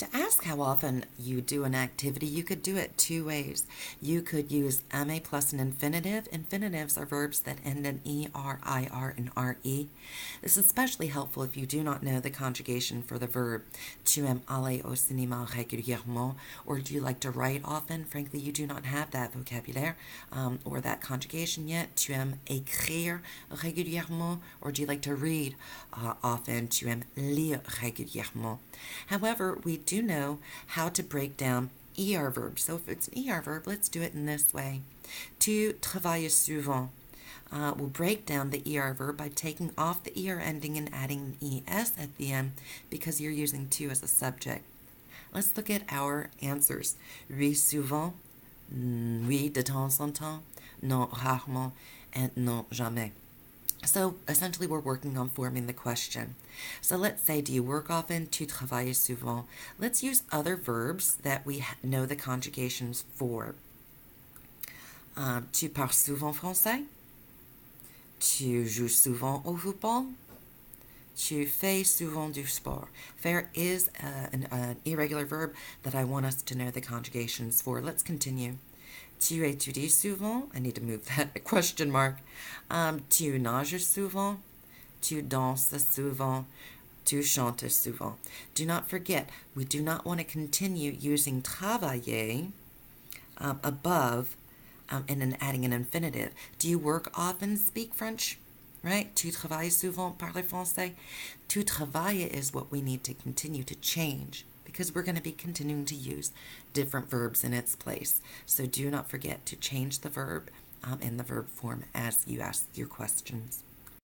To ask how often you do an activity, you could do it two ways. You could use me plus an infinitive. Infinitives are verbs that end in er, ir, and re. This is especially helpful if you do not know the conjugation for the verb tu aimes aller au cinéma régulièrement, or do you like to write often? Frankly, you do not have that vocabulaire or that conjugation yet. Tu aimes écrire régulièrement, or do you like to read often? Tu aimes lire régulièrement. However, we do know how to break down ER verbs. So if it's an ER verb, let's do it in this way. Tu travailles souvent. We'll break down the ER verb by taking off the ER ending and adding an ES at the end because you're using tu as a subject. Let's look at our answers. Oui, souvent. Oui, de temps en temps. Non, rarement. And non, jamais. So essentially we're working on forming the question. So let's say, do you work often? Tu travailles souvent. Let's use other verbs that we know the conjugations for. Tu parles souvent français? Tu joues souvent au football? Tu fais souvent du sport. Faire is an irregular verb that I want us to know the conjugations for. Let's continue. Tu étudies souvent. I need to move that question mark. Tu nages souvent. Tu danses souvent. Tu chantes souvent. Do not forget, we do not want to continue using travailler above and then adding an infinitive. Do you work often? Speak French? Right? Tu travailles souvent, parler français. Tu travailles is what we need to continue to change because we're going to be continuing to use different verbs in its place. So do not forget to change the verb in the verb form as you ask your questions.